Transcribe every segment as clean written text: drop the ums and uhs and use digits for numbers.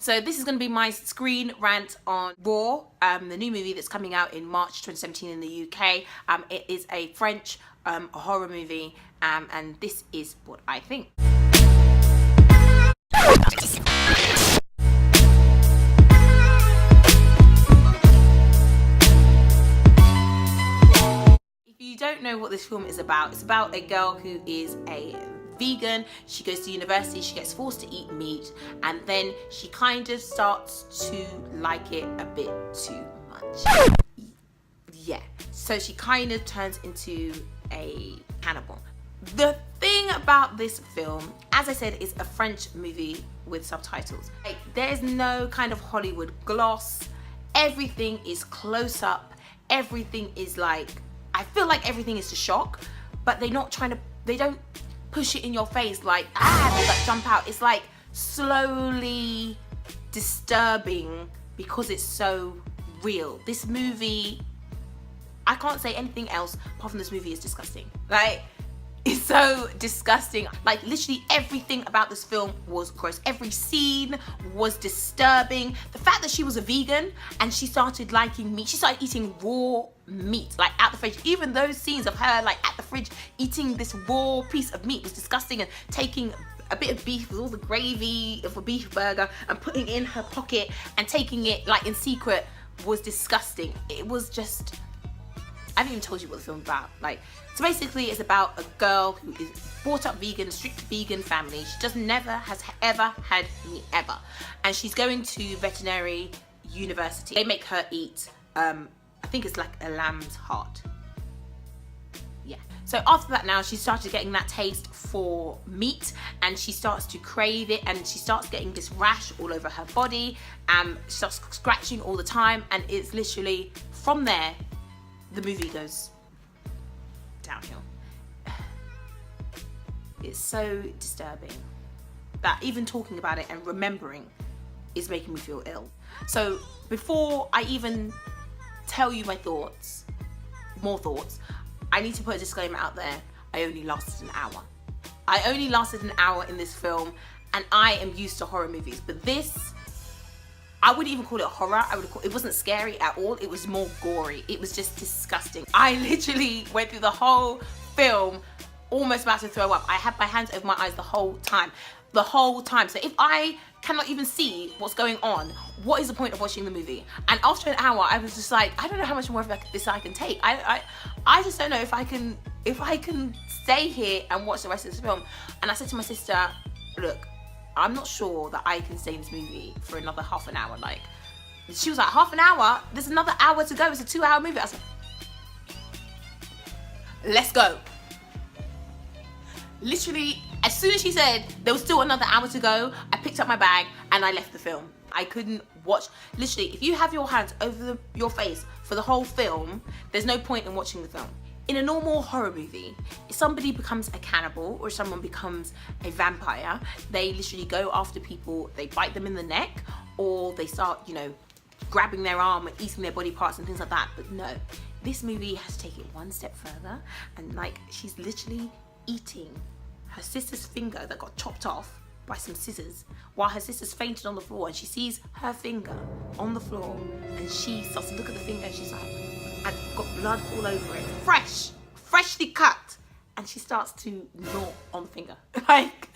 So this is going to be my screen rant on Raw, the new movie that's coming out in March 2017 in the UK. It is a French horror movie, and this is what I think. If you don't know what this film is about, it's about a girl who is a vegan. She goes to university, she gets forced to eat meat, and then she kind of starts to like it a bit too much. Yeah, so she kind of turns into a cannibal. The thing about this film, as I said, is a French movie with subtitles. Like, there's no kind of Hollywood gloss. Everything is close up. Everything is like, I feel like everything is to shock, but they don't push it in your face like, they like jump out. It's like slowly disturbing because it's so real. This movie, I can't say anything else apart from this movie is disgusting. Like, it's so disgusting. Like, literally everything about this film was gross. Every scene was disturbing. The fact that she was a vegan and she started liking meat, she started eating raw meat, like at the fridge. Even those scenes of her like at the fridge eating this raw piece of meat was disgusting, and taking a bit of beef with all the gravy of a beef burger and putting it in her pocket and taking it like in secret was disgusting. It was just, I haven't even told you what the film's about. Like, so basically it's about a girl who is brought up vegan, strict vegan family. She just never has ever had meat ever. And she's going to veterinary university. They make her eat, I think it's like a lamb's heart. Yeah. So after that now, she started getting that taste for meat, and she starts to crave it, and she starts getting this rash all over her body. She starts scratching all the time, and it's literally from there, the movie goes downhill. It's so disturbing that even talking about it and remembering is making me feel ill. So before I even tell you my thoughts, more thoughts, I need to put a disclaimer out there. I only lasted an hour. I only lasted an hour in this film, and I am used to horror movies, but this, I wouldn't even call it horror. It wasn't scary at all. It was more gory. It was just disgusting. I literally went through the whole film almost about to throw up. I had my hands over my eyes the whole time. The whole time. So if I cannot even see what's going on, what is the point of watching the movie? And after an hour, I was just like, I don't know how much more of this I can take. I just don't know if I can stay here and watch the rest of this film. And I said to my sister, look, I'm not sure that I can stay in this movie for another half an hour. Like, she was like, half an hour? There's another hour to go. It's a 2-hour movie. I was like, let's go. Literally, as soon as she said there was still another hour to go, I picked up my bag and I left the film. I couldn't watch. Literally, if you have your hands over your face for the whole film, there's no point in watching the film. In a normal horror movie, if somebody becomes a cannibal or someone becomes a vampire, they literally go after people, they bite them in the neck, or they start, you know, grabbing their arm and eating their body parts and things like that. But no, this movie has to take it one step further, and like, she's literally eating her sister's finger that got chopped off by some scissors while her sister's fainted on the floor, and she sees her finger on the floor, and she starts to look at the finger and she's like, and got blood all over it, freshly cut, and she starts to gnaw on the finger. Like,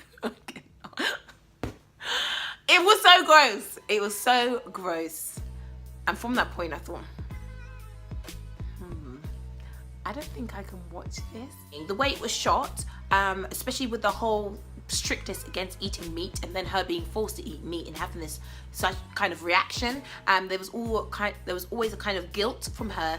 it was so gross. It was so gross. And from that point I thought, I don't think I can watch this. The way it was shot, especially with the whole strictness against eating meat, and then her being forced to eat meat and having this such kind of reaction, there was always a kind of guilt from her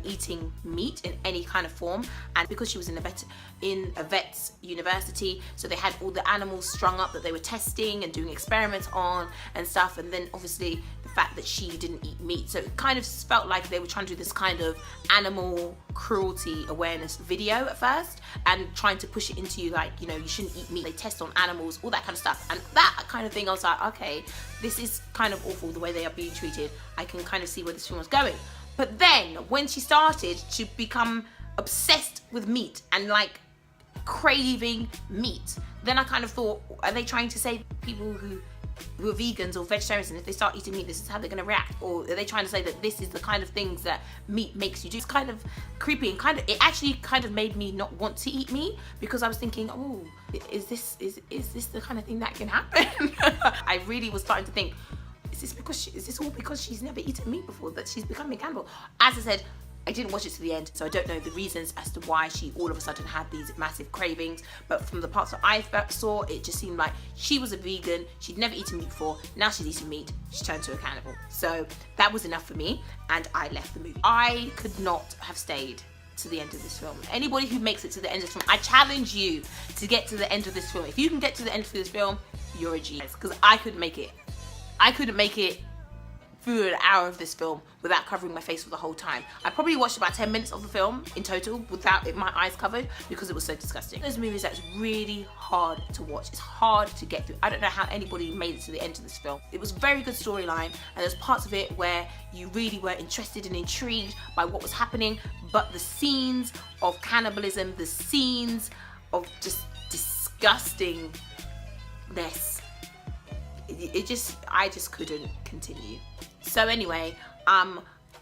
eating meat in any kind of form. And because she was in a vet's university, so they had all the animals strung up that they were testing and doing experiments on and stuff, and then obviously the fact that she didn't eat meat, so it kind of felt like they were trying to do this kind of animal cruelty awareness video at first, and trying to push it into you, like, you know, you shouldn't eat meat, they test on animals, all that kind of stuff. And that kind of thing, I was like, okay, this is kind of awful the way they are being treated. I can kind of see where this film was going. But then when she started to become obsessed with meat and like craving meat, then I kind of thought, are they trying to say people who who are vegans or vegetarians, and if they start eating meat, this is how they're going to react? Or are they trying to say that this is the kind of things that meat makes you do? It's kind of creepy, and it actually kind of made me not want to eat meat, because I was thinking, oh, is this the kind of thing that can happen? I really was starting to think, is this all because she's never eaten meat before that she's becoming a cannibal? As I said, I didn't watch it to the end, so I don't know the reasons as to why she all of a sudden had these massive cravings. But from the parts that I saw, it just seemed like she was a vegan, she'd never eaten meat before, now she's eating meat, she turned to a cannibal. So that was enough for me, and I left the movie. I could not have stayed to the end of this film. Anybody who makes it to the end of this film, I challenge you to get to the end of this film. If you can get to the end of this film, you're a genius, because I couldn't make it. I couldn't make it through an hour of this film without covering my face for the whole time. I probably watched about 10 minutes of the film in total without my eyes covered, because it was so disgusting. Those movies that's really hard to watch. It's hard to get through. I don't know how anybody made it to the end of this film. It was a very good storyline, and there's parts of it where you really were interested and intrigued by what was happening, but the scenes of cannibalism, the scenes of just disgustingness, I just couldn't continue. So anyway,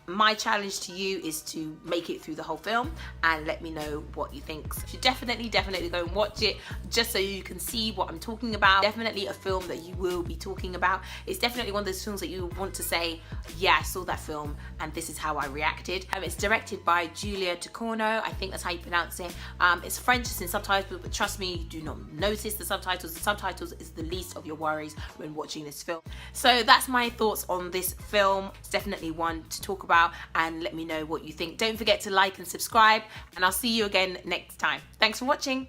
my challenge to you is to make it through the whole film and let me know what you think. So you should definitely go and watch it, just so you can see what I'm talking about. Definitely a film that you will be talking about. It's definitely one of those films that you want to say, yeah, I saw that film and this is how I reacted. It's directed by Julia Ducournau, I think that's how you pronounce it. It's French, it's in subtitles, but trust me, do not notice the subtitles. The subtitles is the least of your worries when watching this film. So that's my thoughts on this film. It's definitely one to talk about, and let me know what you think. Don't forget to like and subscribe, and I'll see you again next time. Thanks for watching.